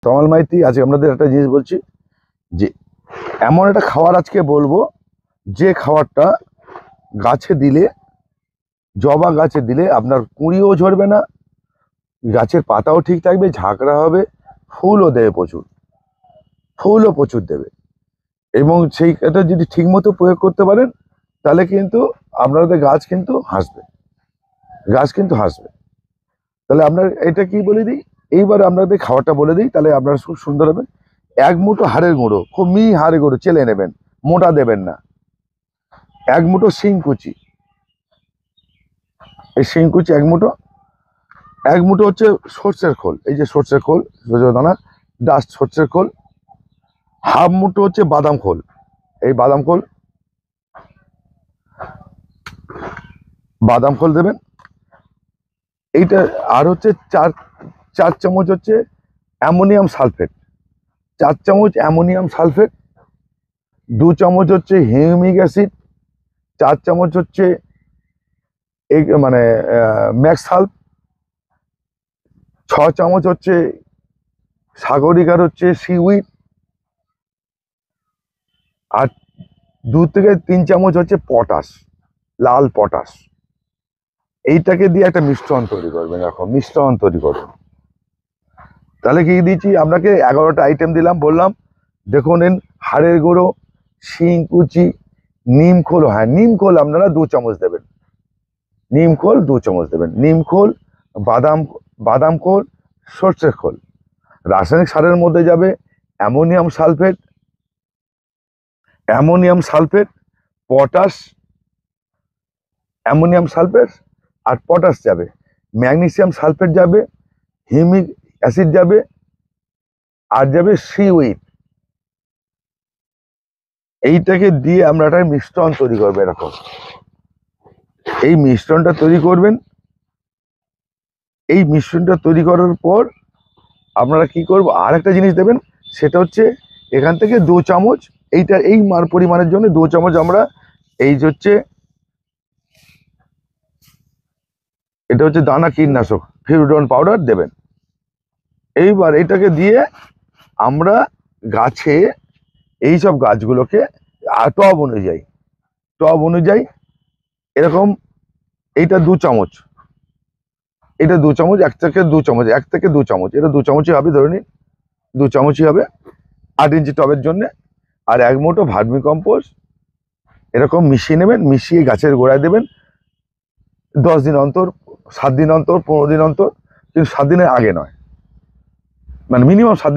তমাল মাইতি। আজকে আপনাদের একটা জিনিস বলছি যে এমন একটা খাবার আজকে বলবো যে খাবারটা গাছে দিলে, জবা গাছে দিলে আপনার কুঁড়িও ঝরবে না, গাছের পাতাও ঠিক থাকবে, ঝাঁকড়া হবে, ফুলও দেবে প্রচুর, ফুলও প্রচুর দেবে। এবং সেইটা যদি ঠিক মতো প্রয়োগ করতে পারেন তাহলে কিন্তু আপনাদের গাছ কিন্তু হাসবে, গাছ কিন্তু হাসবে। তাহলে আপনার এটা কি বলে দিই, এইবার আপনাদের খাবারটা বলে দিই, তাহলে আপনারা খুব সুন্দর হবে। 1 মুঠো হাড়ের গুঁড়ো, খুব মিহি হাড়ের গুঁড়ো চেলে নেবেন, মোটা দেবেন না। 1 মুঠো শিংকুচি, এই শিংকুচি 1 মুঠো। 1 মুঠো হচ্ছে সর্ষের খোল, এই যে সর্ষের খোল, দানা ডাস্ট সর্ষের খোল। 1/2 মুঠো হচ্ছে বাদাম খোল, এই বাদাম খোল, বাদাম খোল দেবেন এইটা। আর হচ্ছে 4 চামচ হচ্ছে অ্যামোনিয়াম সালফেট, 4 চামচ অ্যামোনিয়াম সালফেট। 2 চামচ হচ্ছে হিউমিক অ্যাসিড, 4 চামচ হচ্ছে মানে ম্যাক্সাল্প, 6 চামচ হচ্ছে সাগরিকার হচ্ছে সিউইড, আর 2 থেকে 3 চামচ হচ্ছে পটাশ, লাল পটাশ। এইটাকে দিয়ে একটা মিশ্রণ তৈরি করবেন, এরকম মিশ্রণ তৈরি করবেন। তাহলে কি দিয়েছি আপনাকে, 11টা আইটেম দিলাম, বললাম দেখুন। হাড়ের গুঁড়ো, শিংকুচি, নিমখোল, হ্যাঁ নিমখোল আপনারা 2 চামচ দেবেন, নিমখোল 2 চামচ দেবেন, নিমখোল, বাদাম খোল, সর্ষের খোল। রাসায়নিক সারের মধ্যে যাবে ammonium sulphate, potash, ammonium sulphate আর পটাশ যাবে, ম্যাগনেসিয়াম সালফেট যাবে, হিউমিক অ্যাসিড যাবে, আর যাবে সিউইড। এইটাকে দিয়ে আমরা একটা মিশ্রণ তৈরি করবো এরকম। এই মিশ্রণটা তৈরি করবেন। এই মিশ্রণটা তৈরি করার পর আপনারা কি করবো, আর একটা জিনিস দেবেন, সেটা হচ্ছে এখান থেকে 2 চামচ, এইটা এই পরিমাণের জন্য 2 চামচ আমরা এই হচ্ছে, এটা হচ্ছে দানা কীটনাশক ফিউরোডন পাউডার দেবেন। এইবার এটাকে দিয়ে আমরা গাছে, এই সব গাছগুলোকে টব অনুযায়ী এরকম, এইটা 2 চামচ, এটা 2 চামচ, 1 থেকে 2 চামচ, 1 থেকে 2 চামচ, এটা 2 চামচই হবে, ধরে নিন 2 চামচই হবে 8 ইঞ্চি টবের জন্য। আর 1 মুঠো ভার্মি কম্পোস্ট এরকম মিশিয়ে নেবেন, মিশিয়ে গাছের গোড়ায় দেবেন 10 দিন অন্তর, 7 দিন অন্তর, 15 দিন অন্তর, কিন্তু 7 দিনের আগে নয়, মানে মিনিমাম 7